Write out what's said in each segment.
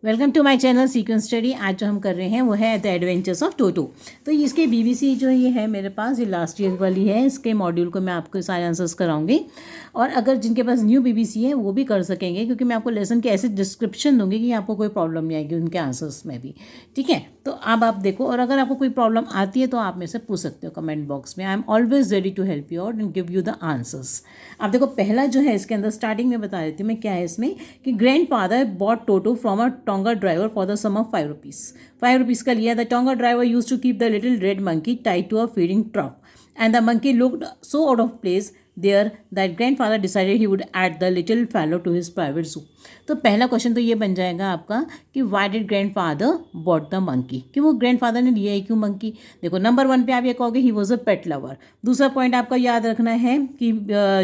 Welcome to my channel sequence study. आज जो हम कर रहे हैं वो है द एडवेंचर्स ऑफ टोटो। तो इसके बीबीसी जो ये है मेरे पास, ये लास्ट ईयर वाली है। इसके मॉड्यूल को मैं आपको सारे आंसर्स कराऊंगी, और अगर जिनके पास न्यू बीबीसी है वो भी कर सकेंगे, क्योंकि मैं आपको लेसन के ऐसे डिस्क्रिप्शन दूंगी कि आपको कोई प्रॉब्लम नहीं आएगी उनके आंसर्स में भी। ठीक है, तो अब आप देखो, और अगर आपको कोई प्रॉब्लम आती है तो आप मेरे से पूछ सकते हो कमेंट बॉक्स में। I am always ready to help you out and give you the answers. आप देखो, पहला जो है इसके अंदर स्टार्टिंग में बता देती हूँ मैं क्या है इसमें, कि grand father bought Toto from a tonga driver for the sum of 5 rupees. 5 rupees का लिया। The tonga driver use to keep the little red monkey tied to a feeding trough and the monkey looked so out of place there that grandfather decided he would add the little fellow to his private zoo. तो पहला question तो ये बन जाएगा आपका कि why did grandfather bought the monkey, कि वो ग्रैंडफादर ने लिया है क्यों मंकी। देखो, नंबर 1 पे आप ये कहोगे he was a pet lover. दूसरा पॉइंट आपका याद रखना है कि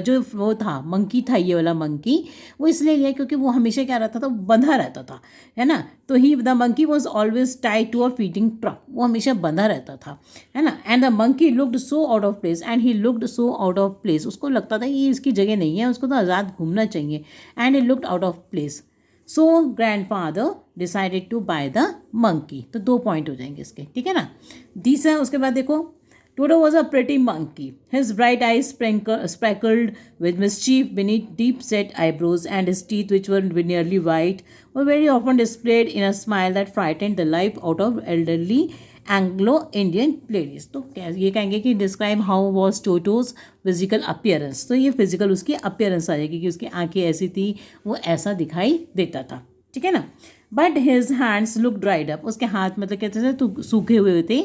जो वो था मंकी था, ये वाला मंकी, वो इसलिए लिया क्योंकि वो हमेशा क्या रहता था, बंधा रहता था, है ना। तो he the monkey was always tied to a feeding truck, वो हमेशा बंधा रहता था, है ना। And the monkey looked so out of place, and he looked so out of place, उसको लगता था ये इसकी जगह नहीं है, उसको तो आज़ाद घूमना चाहिए। And he looked out of place, so grandfather decided to buy the monkey. तो 2 पॉइंट हो जाएंगे इसके, ठीक है ना। तीसरा, उसके बाद देखो, Toto was a pretty monkey. His bright eyes speckled with mischief beneath deep-set eyebrows, and his teeth, which were nearly white, were very often displayed in a smile that frightened the life out of elderly Anglo-Indian ladies. तो ये कहेंगे कि describe how was Toto's physical appearance. तो ये physical उसकी appearance आ जाएगी कि उसकी आंखें ऐसी थी, वो ऐसा दिखाई देता था, ठीक है ना। But his hands look dried up, उसके हाथ मतलब कहते थे तो सूखे हुए थे।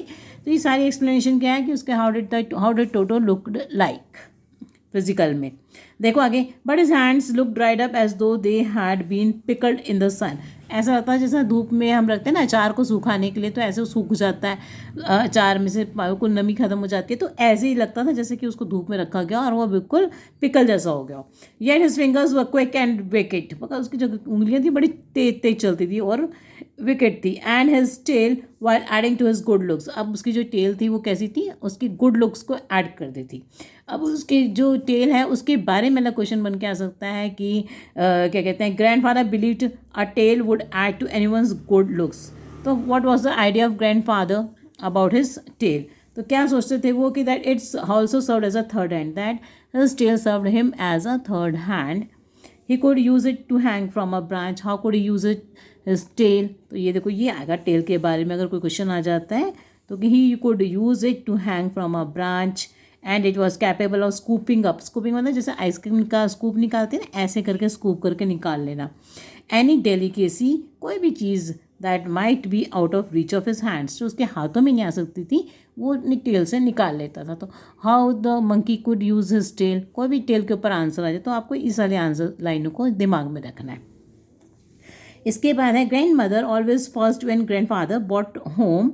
तो ये सारी एक्सप्लेनेशन क्या है कि उसके how did Toto looked like physical में। देखो आगे, but his hands look dried up as though they had been pickled in the sun. ऐसा लगता है जैसे धूप में हम रखते हैं ना अचार को सुखाने के लिए, तो ऐसे सूख जाता है, अचार में से बिल्कुल नमी खत्म हो जाती है, तो ऐसे ही लगता था जैसे कि उसको धूप में रखा गया और वो बिल्कुल पिकल जैसा हो गया। Yet his fingers were quick and wicket, मगर उसकी जो उंगलियां थी बड़ी तेज तेज चलती थी और विकेट थी। And his tail while adding to his good looks, अब उसकी जो टेल थी वो कैसी थी, उसकी गुड लुक्स को ऐड कर दी थी। अब उसकी जो टेल है उसके बारे में क्वेश्चन बन के आ सकता है कि क्या कहते हैं, grandfather believed a tail would add to anyone's good looks. तो what was the idea of grandfather about his tail. तो क्या सोचते थे वो कि that it's also served as a third hand, that his tail served him as a third hand. He could use it to hang from a branch. How could he use it his tail. तो ये देखो, ये आएगा tell के बारे में अगर कोई क्वेश्चन आ जाता है तो कि he could use it to hang from a branch and it was capable of scooping up. Scooping मतलब जैसे आइसक्रीम का स्कूप निकालते हैं ना, ऐसे करके स्कूप करके निकाल लेना। एनी डेलिकेसी, कोई भी चीज़ that might be out of reach of his hands, जो उसके हाथों में नहीं आ सकती थी, वो टेल से निकाल लेता था। तो how the monkey could use his tail, कोई भी टेल के ऊपर आंसर आ जाए तो आपको इस वाले आंसर लाइनों को दिमाग में रखना है। इसके बाद है, grand mother always first when grandfather bought home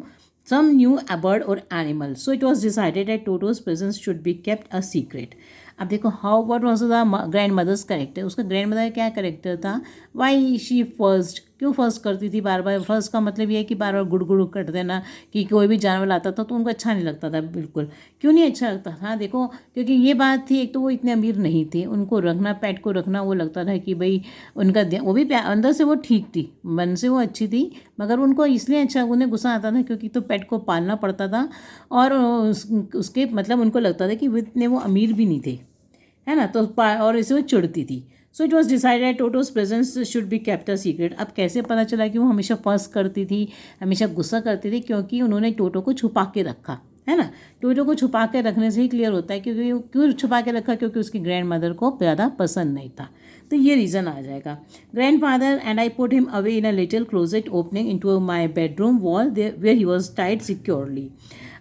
some new bird or animal, so it was decided that Toto's presence should be kept a secret. अब देखो, how what was the grand mother's character, उसका ग्रैंड मदर का क्या character था, why she first, क्यों first करती थी बार बार। फर्स्ट का मतलब ये है कि बार बार गुड़ गुड़ कर देना, कि कोई भी जानवर आता था तो उनको अच्छा नहीं लगता था, बिल्कुल क्यों नहीं अच्छा लगता था। देखो, क्योंकि ये बात थी, एक तो वो इतने अमीर नहीं थे, उनको रखना, पेट को रखना, वो लगता था कि भाई उनका वो भी अंदर से वो ठीक थी, मन से वो अच्छी थी, मगर उनको इसलिए अच्छा, उन्हें गुस्सा आता था क्योंकि तो पेट को पालना पड़ता था, और उसके मतलब उनको लगता था कि वो इतने वो अमीर भी नहीं थे, है ना। तो और इसे वो चिढ़ती थी। So it was decided टोटोज presence should be kept a secret. अब कैसे पता चला कि वो हमेशा फर्स्ट करती थी, हमेशा गुस्सा करती थी, क्योंकि उन्होंने टोटो को छुपा के रखा, है ना। टोटो को छुपा के रखने से ही क्लियर होता है क्योंकि क्यों छुपा के रखा, क्योंकि उसकी ग्रैंड मदर को ज़्यादा पसंद नहीं था। तो ये रीज़न आ जाएगा। Grand father and I put him away in a little closet opening into my bedroom wall where he was tied securely.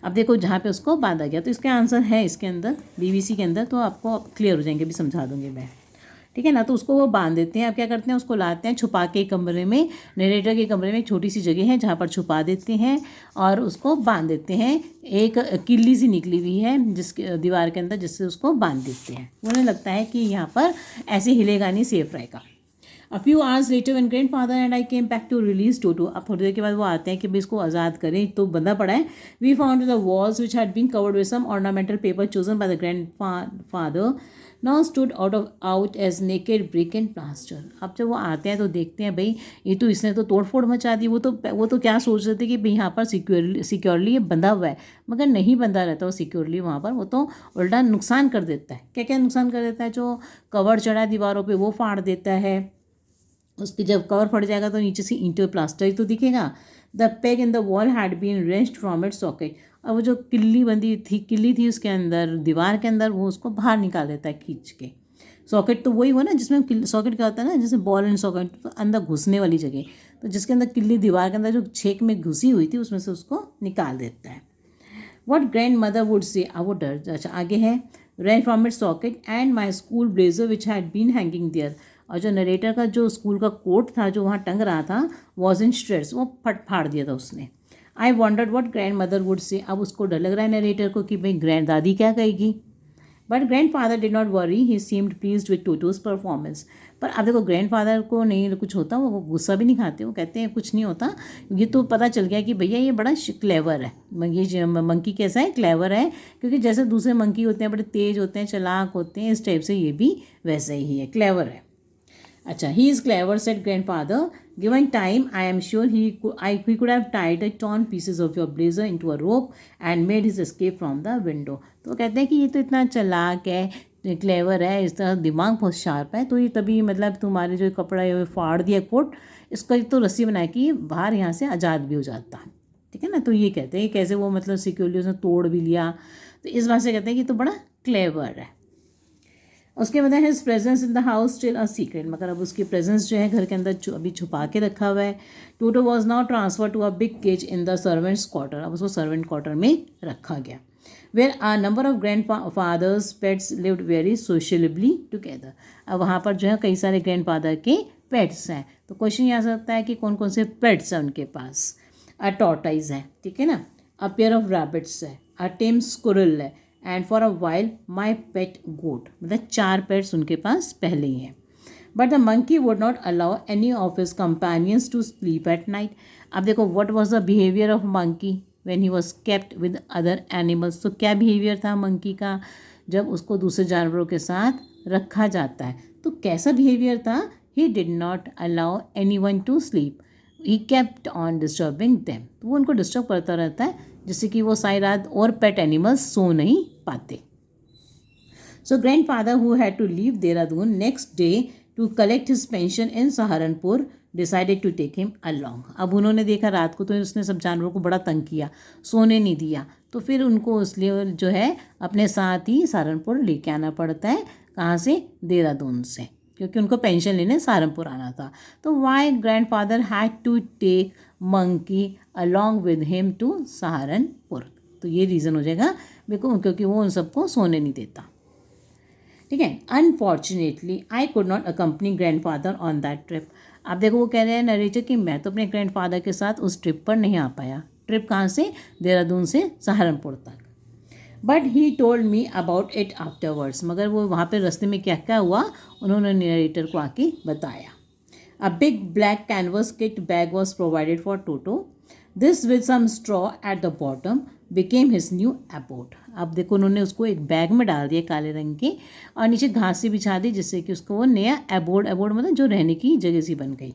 अब देखो, जहाँ पे उसको बांधा गया, तो इसका आंसर है इसके अंदर बीबीसी के अंदर, तो आपको क्लियर हो जाएंगे, भी समझा दूंगी मैं, ठीक है ना। तो उसको वो बांध देते हैं। अब क्या करते हैं, उसको लाते हैं छुपा के कमरे में, नरेटर के कमरे में एक छोटी सी जगह है जहाँ पर छुपा देते हैं और उसको बांध देते हैं। एक किल्ली सी निकली हुई है जिसके दीवार के अंदर, जिससे उसको बांध देते हैं। उन्हें लगता है कि यहाँ पर ऐसे हिलेगा नहीं, सेफ रहेगा। A few hours later when grandfather and I came back to release Toto, अब थोड़ी देर के बाद वो आते हैं कि भाई इसको आज़ाद करें, तो बंधा पड़ा है। We found the walls which had been covered with some ornamental paper chosen by the grandfather now stood out as naked brick and plaster. अब जब वो आते हैं तो देखते हैं भाई ये तो इसने तो तोड़ फोड़ मचा दी। वो तो क्या सोच रहे थे कि भाई यहाँ पर सिक्योरली ये बंधा हुआ है, मगर नहीं बंधा रहता वो सिक्योरली वहाँ पर। वो तो उल्टा नुकसान कर देता है। क्या क्या नुकसान कर देता है? जो कवर चढ़ा है दीवारों पर वो फाड़ देता है। उसकी जब कवर फट जाएगा तो नीचे से ईंटों प्लास्टर ही तो दिखेगा। The peg in the wall had been wrenched from it socket. और वो जो किल्ली थी उसके अंदर, दीवार के अंदर, वो उसको बाहर निकाल देता है खींच के। सॉकेट तो वही हुआ ना जिसमें सॉकेट क्या होता है ना, जैसे बॉल एंड सॉकेट, तो अंदर घुसने वाली जगह, तो जिसके अंदर किल्ली दीवार के अंदर जो छेक में घुसी हुई थी उसमें से उसको निकाल देता है। What grand mother would say, अब वो डर, अच्छा आगे है, rain from it socket and my school blazer which had been hanging there. और जो नरेटर का जो स्कूल का कोट था जो वहाँ टंग रहा था, वॉज इन स्ट्रेट्स, वो फाड़ दिया था उसने। आई wandered what grand mother would say, अब उसको डर लग रहा है नरेटर को कि भाई ग्रैंड दादी क्या कहेगी। But grand father did not worry, he seemed pleased with टोटोज performance. पर अब देखो ग्रैंड फादर को नहीं कुछ होता, वो गुस्सा भी नहीं खाते, वो कहते हैं कुछ नहीं होता। ये तो पता चल गया कि भैया ये बड़ा क्लेवर है, ये मंकी कैसा है, क्लेवर है। क्योंकि जैसे दूसरे मंकी होते हैं बड़े तेज होते हैं, चालाक होते हैं, इस टाइप से ये भी वैसे ही है, क्लेवर है। अच्छा, he is clever said grand father, given time I am sure he could have tied the torn pieces of your blazer into a rope and made his escape from the window. तो कहते हैं कि ये तो इतना चालाक है, clever है, इस तरह दिमाग बहुत शार्प है, तो ये तभी मतलब तुम्हारे जो कपड़ा है वो फाड़ दिया कोट, इसका तो रस्सी बना के बाहर यहाँ से आज़ाद भी हो जाता। ठीक है ना। तो ये कहते हैं कैसे वो मतलब सिक्योरली उसने तोड़ भी लिया, तो इस बात से कहते हैं कि तो बड़ा क्लेवर है। उसके बाद his presence in the house still a secret, मगर अब उसकी प्रेजेंस जो है घर के अंदर अभी छुपा के रखा हुआ है। Toto was now transfer to a big cage in the servants quarter, अब उसको सर्वेंट क्वार्टर में रखा गया। Where a number of grandfather's pets lived very sociably together. अब वहाँ पर जो है कई सारे ग्रैंड फादर के पेट्स हैं। तो क्वेश्चन ये आ सकता है कि कौन कौन से पेट्स हैं उनके पास। अ टॉर्टाइज है, ठीक है ना, अ पेयर ऑफ रैबिट्स है, अ टेम स्कुरल है, and for a while my pet goat. मतलब 4 पेट्स उनके पास पहले ही हैं। But the monkey would not allow any of his companions to sleep at night. अब देखो what was the behaviour of monkey when he was kept with other animals. तो क्या बिहेवियर था मंकी का जब उसको दूसरे जानवरों के साथ रखा जाता है, तो कैसा बिहेवियर था। He did not allow any one two sleep, he kept on disturbing them. तो वो उनको डिस्टर्ब करता रहता है जिससे कि वो सारी रात और पेट एनिमल्स सो नहीं पाते। So grand father who had to leave Dehradun next day to collect his pension in Saharanpur decided to take him along. अब उन्होंने देखा रात को तो उसने सब जानवरों को बड़ा तंग किया, सोने नहीं दिया, तो फिर उनको इसलिए जो है अपने साथ ही सहारनपुर लेके आना पड़ता है। कहाँ से? देहरादून से, क्योंकि उनको पेंशन लेने सहारनपुर आना था। तो why grand father had to take monkey along with him to Saharanpur. तो ये रीज़न हो जाएगा क्योंकि वो उन सबको सोने नहीं देता। ठीक है। Unfortunately I could not accompany grand father on that trip. अब देखो वो कह रहे हैं नरेटर कि मैं तो अपने ग्रैंड फादर के साथ उस ट्रिप पर नहीं आ पाया। ट्रिप कहाँ से? देहरादून से सहारनपुर तक। But he told me about it afterwards, मगर वो वहाँ पे रास्ते में क्या क्या हुआ उन्होंने नरेटर को आके बताया। A big black canvas kit bag was provided for Toto, this with some straw at the bottom became his new abode. अब देखो उन्होंने उसको एक बैग में डाल दिया काले रंग के और नीचे घास से बिछा दी जिससे कि उसको वो नया एबोर्ड मतलब जो रहने की जगह सी बन गई।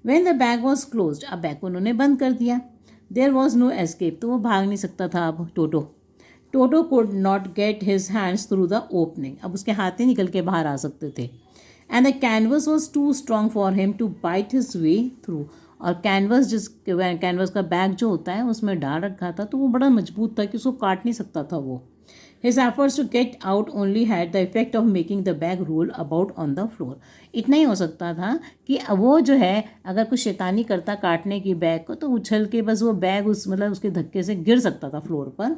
When the bag was closed, अब बैग को उन्होंने बंद कर दिया। देयर वॉज नो एस्केप, तो वो भाग नहीं सकता था अब टोटो could not get his hands through the opening, अब उसके हाथ ही निकल के बाहर आ सकते थे। And the canvas was too strong for him to bite his way through, और कैनवस का बैग जो होता है उसमें डाल रखा था तो वो बड़ा मजबूत था कि उसको काट नहीं सकता था वो। His efforts to get out only had the effect of making the bag roll about on the floor. इतना ही हो सकता था कि वो जो है अगर कुछ शैतानी करता काटने की बैग को तो उछल के बस वो बैग उसके धक्के से गिर सकता था फ्लोर पर,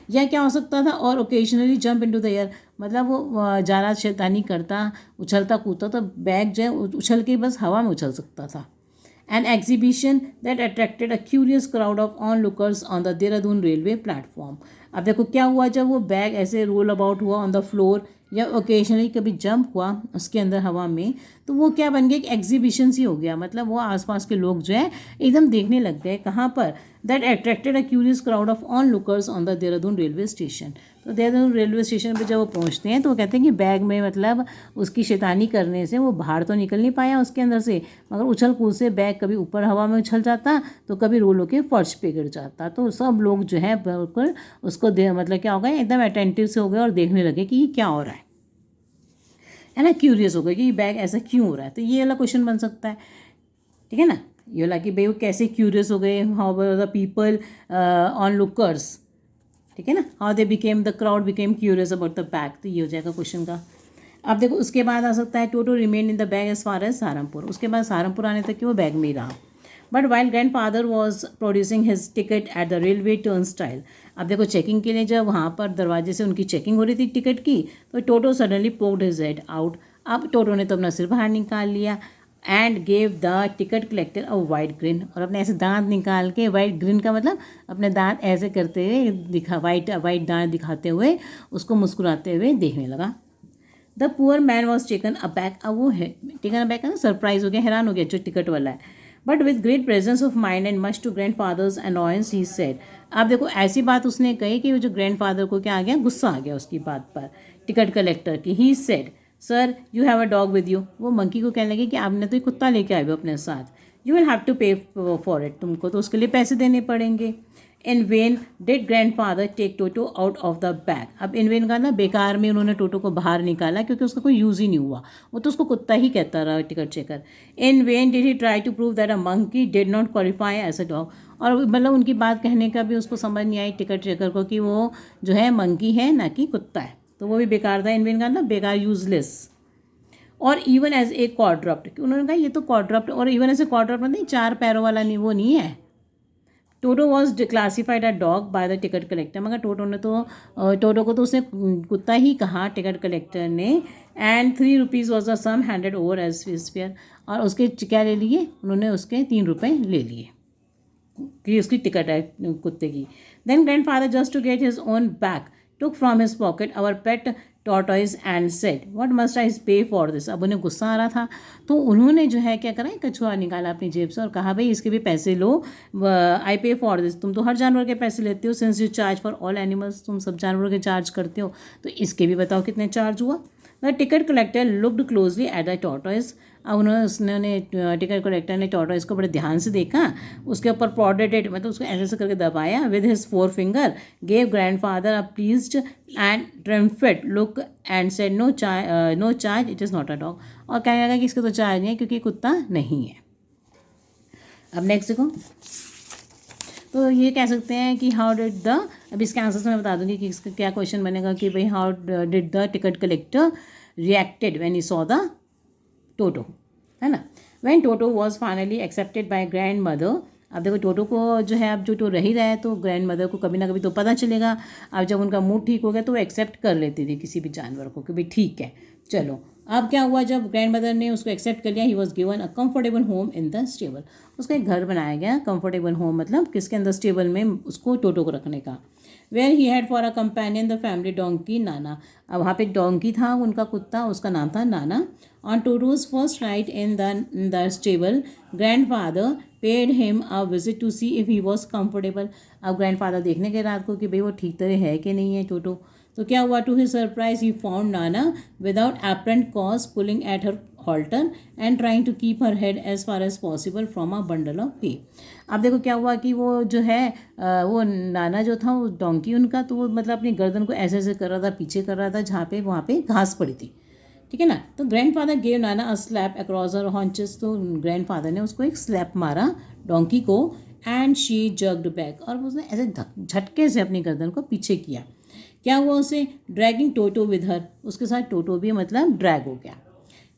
या क्या हो सकता था और occasionally jump into the air, मतलब वो ज़्यादा शैतानी करता उछलता कूदता तो बैग जो है उछल के बस हवा में उछल सकता था। An exhibition that attracted a curious crowd of onlookers on the Dehradun railway platform. अब देखो क्या हुआ जब वो बैग ऐसे रोल अबाउट हुआ ऑन द फ्लोर या ओकेजनली कभी जंप हुआ उसके अंदर हवा में, तो वो क्या बन गया, एक एग्जीबिशन सी हो गया, मतलब वो आसपास के लोग जो है एकदम देखने लग गए। कहाँ पर, that attracted a curious crowd of on lookers on the Dehradun railway station. तो देहरादून रेलवे स्टेशन पर जब वो पहुँचते हैं तो वो कहते हैं कि बैग में मतलब उसकी शैतानी करने से वो बाहर तो निकल नहीं पाया उसके अंदर से, मगर उछल कूद से बैग कभी ऊपर हवा में उछल जाता तो कभी रोल होकर फर्श पे गिर जाता। तो सब लोग जो है बिल्कुल उसको मतलब क्या हो गए, एकदम अटेंटिव से हो गए और देखने लगे कि ये क्या हो रहा है ना, क्यूरियस हो गए कि ये बैग ऐसा क्यों हो रहा है। तो ये वाला क्वेश्चन बन सकता है, ठीक है ना, ये वाला कि भाई वो कैसे क्यूरियस हो गए, how were the people on lookers, ठीक है ना, how they became, the crowd became curious about the bag. तो ये हो जाएगा क्वेश्चन का। अब देखो उसके बाद आ सकता है Toto remain in the bag as far as Saharanpur. उसके बाद सहारनपुर आने तक कि वो बैग में ही रहा। But while grand father was producing his ticket at the railway turnstile. अब देखो चेकिंग के लिए जब वहाँ पर दरवाजे से उनकी चेकिंग हो रही थी टिकट की, तो Toto suddenly poked his head out. अब टोटो ने तो अपना सिर बाहर निकाल लिया and gave the ticket collector a white grin. और अपने ऐसे दांत निकाल के, वाइट ग्रिन का मतलब अपने दांत ऐसे करते हुए दिखा, वाइट दांत दिखाते हुए उसको मुस्कुराते हुए देखने लगा। The poor man was taken aback. अब वो है टेकन अबैक है ना, सरप्राइज हो गया, हैरान हो गया जो टिकट वाला है। But with great presence of mind and much to grand father's annoyance he said. अब देखो ऐसी बात उसने कही कि वो जो ग्रैंड फादर को क्या आ गया, गुस्सा आ गया उसकी बात पर, टिकट कलेक्टर की। He said sir you have a dog with you. वो मंकी को कहने लगे कि आपने तो एक कुत्ता लेके आए हो अपने साथ, you will have to pay for it, तुमको तो उसके लिए पैसे देने पड़ेंगे। In when did grandfather take Toto out of the bag. अब इन वेन का ना बेकार में उन्होंने टोटो को बाहर निकाला क्योंकि उसका कोई यूज़ ही नहीं हुआ, वो तो उसको कुत्ता ही कहता रहा ticket checker. In when did he try to prove that a monkey did not qualify as a dog. और मतलब उनकी बात कहने का भी उसको समझ नहीं आई टिकट चेकर को कि वो जो है मंकी है ना कि कुत्ता है, तो वो भी बेकार था। इन वेन का ना बेकार, यूजलेस। और इवन एज ए क्वाड्रप्ट, उन्होंने कहा ये तो क्वाड्रप्ट, और इवन एज ए क्वाड्रप्ट नहीं, चार पैरों वाला नहीं, वो नहीं है। Toto was declassified a dog by the ticket collector. मगर टोटो को तो उसने कुत्ता ही कहा टिकट कलेक्टर ने। And 3 rupees was the sum handed over as fare. और उसके क्या ले लिए उन्होंने, उसके 3 रुपये ले लिए कि उसकी टिकट है कुत्ते की। Then grand father just to get his own back took from his pocket our pet tortoise and said what must I pay for this। अब उन्हें गुस्सा आ रहा था तो उन्होंने जो है क्या करा, कछुआ निकाला अपनी जेब से और कहा भाई इसके भी पैसे लो, आई पे फॉर दिस, तुम तो हर जानवर के पैसे लेते हो, since you charge for all animals, तुम सब जानवरों के चार्ज करते हो, तो इसके भी बताओ कितने चार्ज हुआ। The ticket collector looked closely at the tortoise. अब उसने टिकट कलेक्टर ने टॉर्टोइज को बड़े ध्यान से देखा, उसके ऊपर प्रोडेड इट, मतलब उसको ऐसे करके दबाया with his 4 finger, gave grandfather a pleased and triumphed look and said no charge, it is not a dog. और कहने लगा कि इसका तो चार्ज नहीं है क्योंकि कुत्ता नहीं है। अब नेक्स्ट देखो, तो ये कह सकते हैं कि हाउ डिड द, अब इसके आंसर से मैं बता दूंगी कि इसका क्या क्वेश्चन बनेगा कि भाई how did the ticket collector reacted when he saw the Toto, है ना। When Toto was finally accepted by grandmother. अब देखो टोटो को जो है, अब जो रह ही रहा है तो ग्रैंड मदर को कभी ना कभी तो पता चलेगा। अब जब उनका मूड ठीक हो गया तो वो एक्सेप्ट कर लेती थी किसी भी जानवर को कि भाई ठीक है चलो। अब क्या हुआ, जब ग्रैंड मदर ने उसको एक्सेप्ट कर लिया, he was given a comfortable home in the stable. उसका एक घर बनाया गया, कंफर्टेबल होम मतलब किसके अंदर, स्टेबल में उसको टोटो को रखने का। Where he had for a companion the family donkey Nana. अब वहाँ पे एक डोंकी था उनका कुत्ता, उसका नाम था Nana. On Toto's first night in the stable grandfather paid him a visit to see if he was comfortable. अब ग्रैंडफादर देखने गए रात को कि भाई वो ठीक तरह है कि नहीं है टोटो। तो क्या हुआ, to his surprise he found Nana without apparent cause pulling at her halter and trying to keep her head as far as possible from a bundle of hay। अब देखो क्या हुआ कि वो जो है वो नाना जो था वो डोंकी उनका, तो वो मतलब अपनी गर्दन को ऐसे ऐसे कर रहा था, पीछे कर रहा था जहाँ पे वहाँ पे घास पड़ी थी, ठीक है ना। तो grandfather gave Nana a slap across her haunches. तो ग्रैंडफादर ने उसको एक स्लैप मारा डोंकी को। एंड शी जग्ड बैक, और उसने ऐसे झटके से अपनी गर्दन को पीछे किया। क्या हुआ उसे, ड्रैगिंग टोटो विद हर, उसके साथ टोटो भी मतलब ड्रैग हो गया।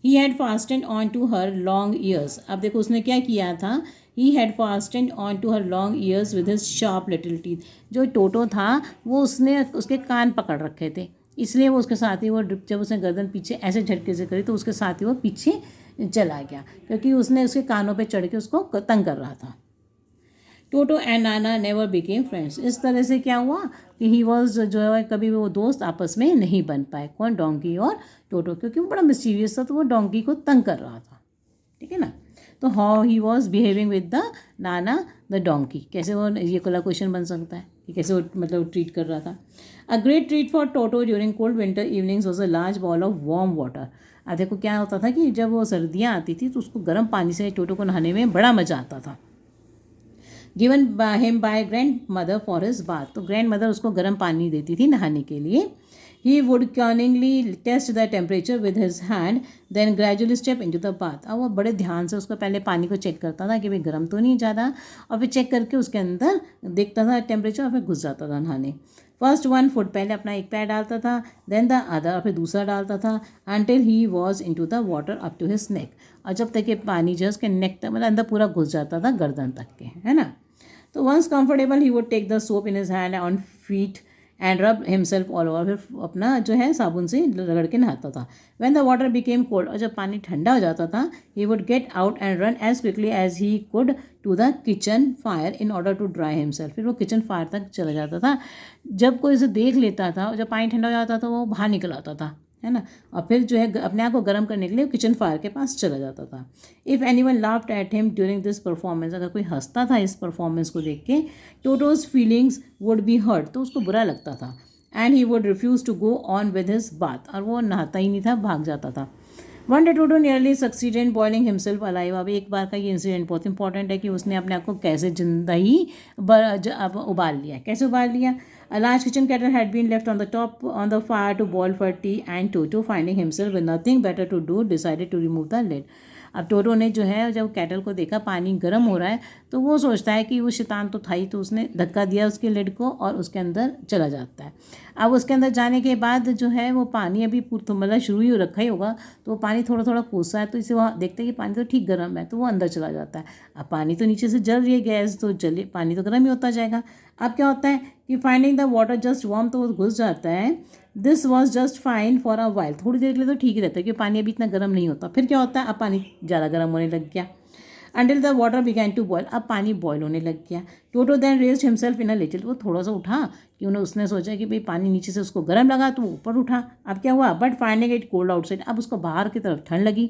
He had fastened on to her long ears. अब देखो उसने क्या किया था, he had fastened on to her long ears with his sharp little teeth. जो टोटो था वो उसने उसके कान पकड़ रखे थे, इसलिए वो उसके साथ ही वो जब उसने गर्दन पीछे ऐसे झटके से करी तो उसके साथ ही वो पीछे चला गया, क्योंकि उसने उसके कानों पे चढ़ के उसको तंग कर रहा था। टोटो and Nana never became friends. इस तरह से क्या हुआ कि ही वॉज जो है कभी वो दोस्त आपस में नहीं बन पाए। कौन? डोंकी और टोटो, क्योंकि वो बड़ा मिस्टीरियस था तो वो डोंकी को तंग कर रहा था। ठीक है ना। तो how he was behaving with the Nana the donkey, कैसे वो, ये वाला क्वेश्चन बन सकता है कि कैसे वो मतलब ट्रीट कर रहा था। A great treat for Toto during cold winter evenings was a large ball of warm water. अब देखो क्या होता था कि जब वो सर्दियाँ आती थी तो उसको गर्म पानी से टोटो को नहाने में बड़ा मज़ा आता था। Given him by grandmother for his bath, तो ग्रैंड मदर उसको गर्म पानी देती थी नहाने के लिए। He would cunningly test the temperature with his hand then gradually step into the bath. अब वो बड़े ध्यान से उसको पहले पानी को चेक करता था कि भाई गर्म तो नहीं ज़्यादा, और फिर चेक करके उसके अंदर देखता था टेम्परेचर और फिर घुस जाता था नहाने। फर्स्ट 1 फुट, पहले अपना एक पैर डालता था, देन द अदर, फिर दूसरा डालता था, until he was into the water up to his neck, और जब तक ये पानी जो है उसके नेक तक मतलब अंदर पूरा घुस जाता था, गर्दन तक के, है ना। तो once comfortable he would take the soap in his hand on feet and rub himself all over, फिर अपना जो है साबुन से रगड़ के नहाता था। When the water became cold, और जब पानी ठंडा हो जाता था, he would get out and run as quickly as he could to the kitchen fire in order to dry himself, फिर वो किचन फायर तक चला जाता था। जब कोई इसे देख लेता था और जब पानी ठंडा हो जाता था वो बाहर निकल आता था, है ना, और फिर जो है अपने आप को गर्म करने के लिए किचन फायर के पास चला जाता था। If anyone laughed at him during this performance, अगर कोई हंसता था इस परफॉर्मेंस को देख के, Toto's feelings would be hurt, तो उसको बुरा लगता था। And he would refuse to go on with his bath, और वो नहाता ही नहीं था, भाग जाता था। One day Toto nearly succeeded in boiling himself alive. अब एक बार का ये इंसिडेंट बहुत इंपॉर्टेंट है कि उसने अपने आप को कैसे जिंदा ही उबाल लिया। कैसे उबाल लिया? A large kitchen kettle had been left on the fire to boil for tea, and Toto, finding himself with nothing better to do, decided to remove the lid. अब टोटो ने जो है जब कैटल को देखा पानी गर्म हो रहा है तो वो सोचता है कि वो शैतान तो था ही, तो उसने धक्का दिया उसके लिड को और उसके अंदर चला जाता है। अब उसके अंदर जाने के बाद जो है वो पानी अभी मतलब शुरू ही रखा ही होगा, तो वो पानी थोड़ा थोड़ा कोसा है, तो इसे वहाँ देखते हैं कि पानी तो ठीक गर्म है, तो वो अंदर चला जाता है। अब पानी तो नीचे से जल रही है गैस, तो जले पानी तो गर्म ही होता जाएगा। अब क्या होता है कि finding the water just warm, तो वो घुस जाता है। This was just fine for a while, थोड़ी देर के लिए तो ठीक ही रहता है क्योंकि पानी अभी इतना गर्म नहीं होता। फिर क्या होता है, अब पानी ज़्यादा गर्म होने लग गया। Until the water began to boil, अब पानी बॉयल होने लग गया। Toto then raised himself in a little, वो थोड़ा सा उठा कि उसने सोचा कि भाई पानी नीचे से उसको गर्म लगा तो वो ऊपर उठा। अब क्या हुआ, but finding it cold outside, अब उसको बाहर की तरफ ठंड लगी,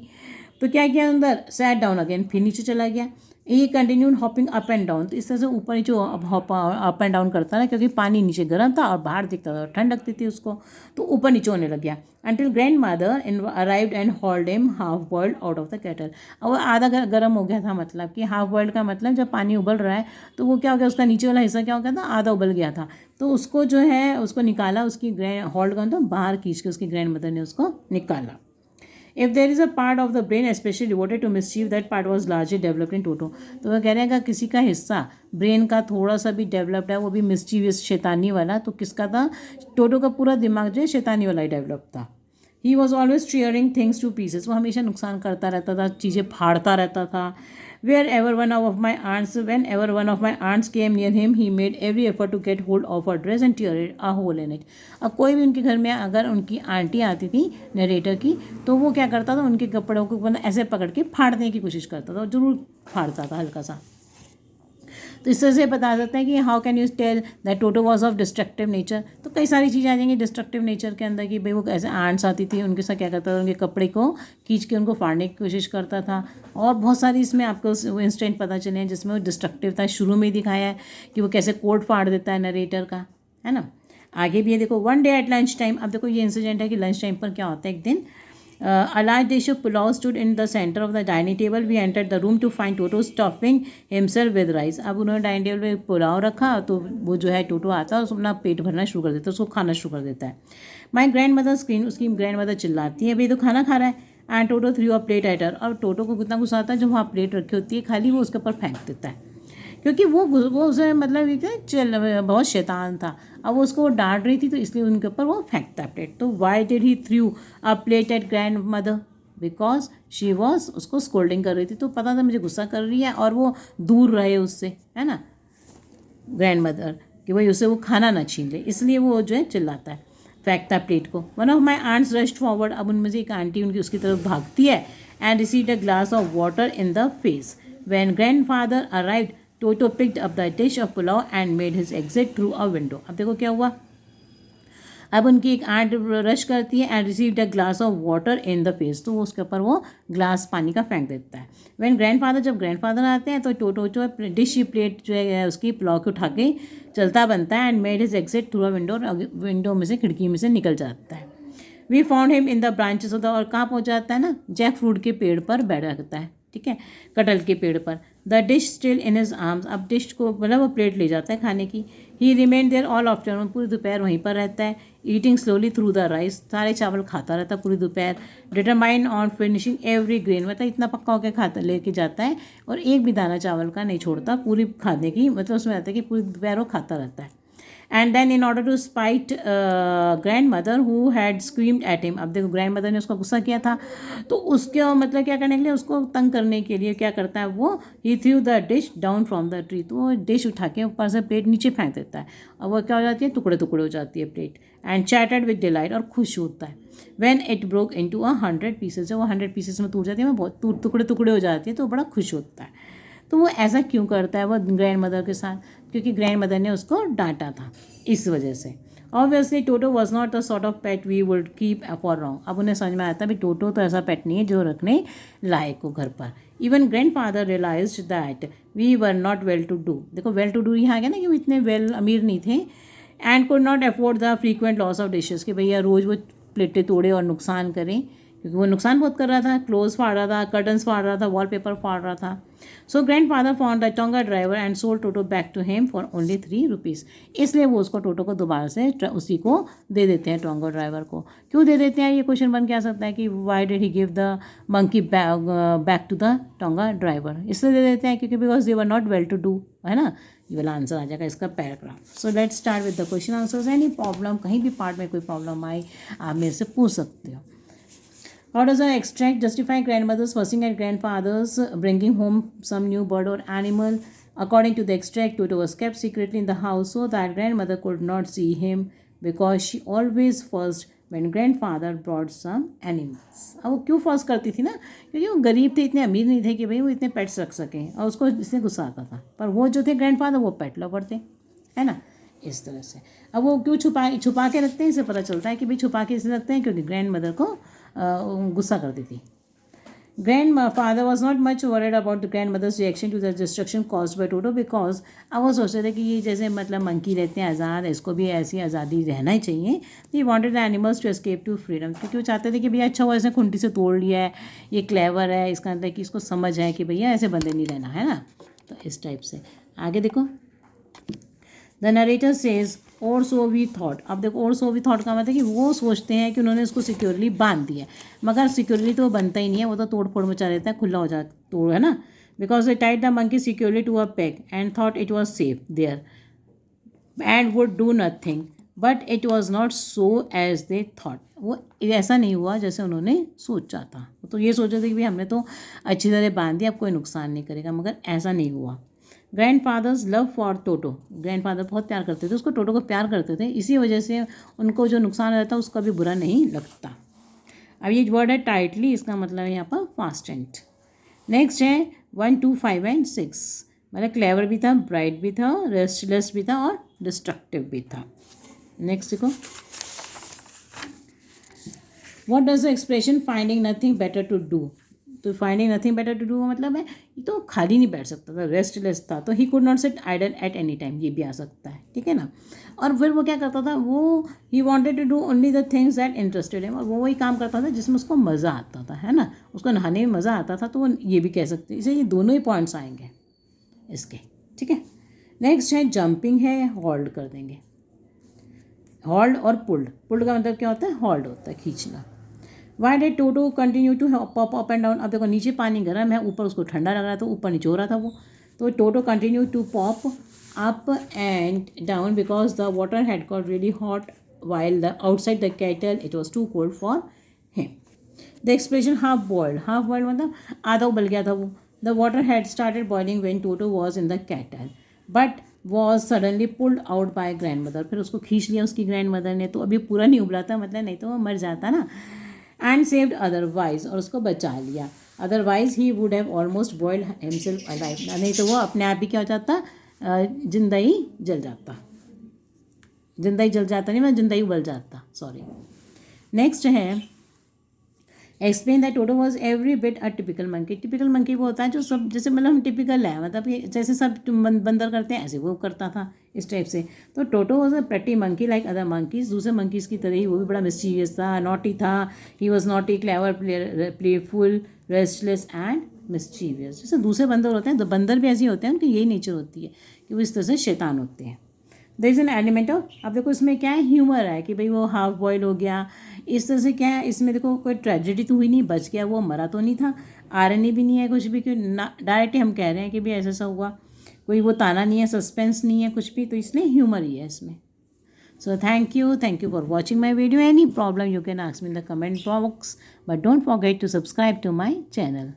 तो क्या किया अंदर, सैट डाउन अगेन, फिर नीचे चला गया। ये continued hopping up and down, तो इस तरह से ऊपर नीचे अप एंड डाउन करता है क्योंकि पानी नीचे गर्म था और बाहर दिखता था, ठंड लगती थी उसको, तो ऊपर नीचे होने लग गया। Until grand mother arrived and hold him half boiled out of the kettle, और वो आधा गर्म हो गया था, मतलब कि हाफ बॉइल्ड का मतलब जब पानी उबल रहा है तो वो क्या हो गया, उसका नीचे वाला हिस्सा क्या हो गया था, आधा उबल गया था, तो उसको जो है उसको निकाला, उसकी ग्रैंड हॉल्ड कर, तो बाहर खींच के उसकी ग्रैंड मदर ने उसको निकाला। If there is a part of the brain specially devoted to mischief, that part was largely developed in Toto, तो वह कह रहे हैं कि किसी का हिस्सा ब्रेन का थोड़ा सा भी डेवलप्ड है, वो भी मिसचीवियस शैतानी वाला, तो किसका था, टोटो का पूरा दिमाग जो है शैतानी वाला ही डेवलप था। He was always tearing things two pieces, वो हमेशा नुकसान करता रहता था, चीज़ें फाड़ता रहता था। Whenever one of my aunts came near him he made every effort to get hold of a dress and tear a hole in it. अब कोई भी उनके घर में अगर उनकी आंटी आती थी नरेटर की, तो वो क्या करता था, उनके कपड़ों को ऐसे पकड़ के फाड़ने की कोशिश करता था, जरूर फाड़ता था हल्का सा। तो इस तरह से बता सकते हैं कि how can you tell that Toto was of destructive nature, तो कई सारी चीज़ें आ जाएंगी डिस्ट्रक्टिव नेचर के अंदर कि भाई वो ऐसे आंट्स आती थी, उनके साथ क्या करता था, उनके कपड़े को खींच के उनको फाड़ने की कोशिश करता था, और बहुत सारी इसमें आपको इंसिडेंट पता चले हैं जिसमें वो डिस्ट्रक्टिव था। शुरू में ही दिखाया है कि वो कैसे कोट फाड़ देता है नरेटर का, है ना। आगे भी है देखो, one day at lunch time, अब देखो ये इंसिडेंट है कि लंच टाइम पर क्या होता है, एक दिन a large dish of pulao stood in the center of the dining table. We entered the room to find Toto stuffing himself with rice. अब उन्होंने डाइनिंग टेबल पे पुलाव रखा, तो वो जो है टोटो आता है, उसको अपना पेट भरना शुरू कर देता है, उसको खाना शुरू कर देता है। माई ग्रैंड मदर स्क्रीन, उसकी ग्रैंड मदर चिल्लाती है, भाई तो खाना खा रहा है। And Toto through a plate at her, और टोटो को कितना गुस्सा आता है, जो वहाँ प्लेट रखी होती है खाली, वो उसके ऊपर फेंक देता है, क्योंकि वो उसे मतलब ये बहुत शैतान था। अब वो उसको डांट रही थी, तो इसलिए उनके ऊपर वो फेंकता है प्लेट। तो Y did he through a plate at grand mother, because she was, उसको स्कोल्डिंग कर रही थी, तो पता था मुझे गुस्सा कर रही है, और वो दूर रहे उससे, है ना, ग्रैंड मदर, कि भाई उससे वो खाना ना छीन ले, इसलिए वो जो है चिल्लाता है, फेंकता है प्लेट को। One of my aunts rushed forward, अब उनमें से एक आंटी उनकी उसकी तरफ भागती है, and received a glass of water in the face. When grandfather arrived toto picked up the dish of pulao and made his exit through a window. अब देखो क्या हुआ, अब उनकी एक आंट रश करती है and received a glass of water in the face, तो उसके ऊपर वो ग्लास पानी का फेंक देता है। व्हेन ग्रैंडफादर, जब ग्रैंडफादर आते हैं तो टोटो जो है डिश प्लेट जो है उसकी पुलाव के उठा के चलता बनता है and made his exit through a window, window में से, खिड़की में से निकल जाता है। We found him in the branches of the, और कहाँ पहुँच जाता है ना, जैक फ्रूट के पेड़ पर बैठा रहता है, ठीक है, कटहल के पेड़ पर। The dish still in his arms, अब डिश को मतलब वो प्लेट ले जाता है खाने की। He remain there all afternoon, पूरी दोपहर वहीं पर रहता है। Eating slowly through the rice, सारे चावल खाता रहता है पूरी दोपहर। Determine on finishing every grain, मतलब इतना पक्का होकर खाता लेके जाता है और एक भी दाना चावल का नहीं छोड़ता पूरी खाने की, मतलब उसमें रहता है कि पूरी दोपहर वो खाता रहता है। And then in order to spite grandmother who had screamed at him, अब देखो ग्रैंड मदर ने उसको गुस्सा किया था, तो उसके मतलब क्या करने के लिए, उसको तंग करने के लिए क्या करता है वो, he threw the dish down from the tree, तो वो डिश उठा के ऊपर से प्लेट नीचे फेंक देता है और वो क्या हो जाती है, टुकड़े टुकड़े हो जाती है प्लेट। एंड चैटर्ड विद डिलाइट, और खुश होता है। When it broke into 100 pieces, जब वो 100 पीसेस में टूट जाती है, वो बहुत टुकड़े टुकड़े हो जाती है, तो बड़ा खुश होता है। तो वो ऐसा क्यों करता है वो ग्रैंड मदर के साथ, क्योंकि ग्रैंड मदर ने उसको डांटा था, इस वजह से। Obviously Toto was not the sort of pet we would keep for wrong, अब उन्हें समझ में आता है भी टोटो तो ऐसा पेट नहीं है जो रखने लायक हो घर पर। Even grandfather realise that we were not well to do, देखो वेल टू डू यहाँ आ गया ना कि वो इतने वेल अमीर नहीं थे। And could not afford the frequent loss of dishes, कि भैया रोज़ वो प्लेटें तोड़े और नुकसान करें, क्योंकि वो नुकसान बहुत कर रहा था, क्लोज फाड़ रहा था, कर्टन्स फाड़ रहा था, वॉलपेपर फाड़ रहा था। So grand father found the tonga driver and sold Toto back to him for only 3 rupees, इसलिए वो उसको टोटो को दोबारा से उसी को दे देते हैं, टोंगा ड्राइवर को। क्यों दे देते हैं, ये क्वेश्चन बन के आ सकता है कि why did he give the monkey back to the tonga driver, इसलिए दे देते हैं क्योंकि because they were not well to do, है ना, ये वाला आंसर आ जाएगा इसका paragraph. So let's start with the question answers. Any problem, कहीं भी पार्ट में कोई प्रॉब्लम आए आप मेरे से पूछ सकते हो। How does the extract justify grandmother's fussing at grandfather's bringing home some new bird or animal? According to the extract, Toto was kept secretly in the house so that grandmother could not see him because she always fussed when grandfather brought some animals. अब वो क्यों first करती थी ना, क्योंकि वो गरीब थे, इतने अमीर नहीं थे कि भाई वो इतने पेट्स रख सकें, और उसको इसलिए गुस्सा आता था। पर वो जो थे ग्रैंडफादर, वो पेट लवर थे, है ना, इस तरह से। अब वो क्यों छुपा के रखते हैं, इससे पता चलता है कि भाई छुपा के इसलिए रखते हैं क्योंकि ग्रैंड मदर को गुस्सा करती थी। Grandfather was not much worried about the grand mother's reaction to the destruction caused by Toto, because अब वो सोचते थे कि ये जैसे मतलब मंकी रहते हैं आज़ाद, इसको भी ऐसी आज़ादी रहना ही चाहिए। He wanted the animals to escape to freedom, क्योंकि वो चाहते थे कि भैया अच्छा हुआ इसने खुंटी से तोड़ लिया है, ये क्लेवर है, इसका मतलब कि इसको समझ है कि भैया ऐसे बंदे नहीं रहना, है ना, तो इस टाइप से। आगे देखो, द नरेटर सेज और सो वी थॉट, अब देखो और सो वी थॉट का मतलब कि वो सोचते हैं कि उन्होंने उसको सिक्योरली बांध दिया, मगर सिक्योरली तो वो बनता ही नहीं है, वो तो तोड़ फोड़ मचा देता है, खुला हो जाता तोड़, है ना। Because they tied the monkey securely to a peg and thought it was safe there and would do nothing, but it was not so as they thought, वो ऐसा नहीं हुआ जैसे उन्होंने सोचा था। तो ये सोचा था कि भाई हमने तो अच्छी तरह बांध दिया, अब कोई नुकसान नहीं करेगा, मगर ऐसा नहीं हुआ। Grandfather's love for Toto, grandfather बहुत प्यार करते थे उसको, टोटो को प्यार करते थे, इसी वजह से उनको जो नुकसान रहता उसका भी बुरा नहीं लगता। अब ये वर्ड है टाइटली, इसका मतलब है यहाँ पर फास्ट एंड। नेक्स्ट है 1, 2, 5 एंड 6, मतलब क्लेवर भी था, ब्राइट भी था, रेस्टलेस भी था और डिस्ट्रक्टिव भी था। नेक्स्ट देखो, what does the expression finding nothing better to do, तो finding nothing better to do मतलब है ये तो खाली नहीं बैठ सकता था, रेस्टलेस था, तो he could not sit idle at any time, ये भी आ सकता है, ठीक है ना। और फिर वो क्या करता था, वो he wanted to do only the things that interested him, और वो वही काम करता था जिसमें उसको मज़ा आता था, है ना, उसको नहाने में मज़ा आता था, तो वो ये भी कह सकते हैं, इसे ये दोनों ही पॉइंट्स आएंगे इसके, ठीक है। नेक्स्ट है जंपिंग है, होल्ड कर देंगे, होल्ड और पुल्ड, पुल्ड का मतलब क्या होता है, होल्ड होता है, खींचना। Why did Toto continue to pop up and down, अब देखो नीचे पानी गर्म है, ऊपर उसको ठंडा लग रहा था, ऊपर नीचे हो रहा था वो, तो Toto continue to pop up and down because the water had got really hot while the outside the kettle it was too cold for him. The expression half boiled मतलब आधा उबल गया था वो। The water had started boiling when Toto was in the kettle but was suddenly pulled out by grandmother, फिर उसको खींच लिया उसकी ग्रैंड मदर ने, तो अभी पूरा नहीं उबला था, मतलब नहीं तो वो मर जाता ना। एंड सेव्ड अदरवाइज, और उसको बचा लिया। Otherwise he would have almost boiled himself alive, नहीं तो वो अपने आप ही क्या हो जाता, जिंदा ही जल जाता, जिंदा ही जल जाता नहीं, मैं जिंदा ही उबल जाता, सॉरी। नेक्स्ट है explain that Toto was every bit a typical monkey. Typical monkey वो होता है जो सब जैसे मतलब हम टिपिकल है, मतलब ये जैसे सब बंदर करते हैं ऐसे वो करता था इस टाइप से। तो Toto was a pretty monkey like other monkeys, दूसरे मंकीज़ की तरह ही वो भी बड़ा मिस्चीवियस था, नॉटी था। He was naughty, clever, playful, restless and mischievous. जैसे दूसरे बंदर होते हैं तो बंदर भी ऐसे होते हैं, उनकी यही नेचर होती है कि वो इस तरह से शैतान होते हैं। There is an element of, अब देखो इसमें क्या है, ह्यूमर है कि भाई वो हाफ बॉयल हो गया इस तरह से। क्या है इसमें, देखो कोई ट्रेजेडी तो हुई नहीं, बच गया, वो मरा तो नहीं था, आयरनी भी नहीं है कुछ भी, क्यों डायरेक्ट हम कह रहे हैं कि भाई ऐसा ऐसा हुआ, कोई वो ताना नहीं है, सस्पेंस नहीं है कुछ भी, तो इसलिए ह्यूमर ही है इसमें। So thank you for watching my video. Any problem you can ask me in the comment box, but don't forget to subscribe to my channel.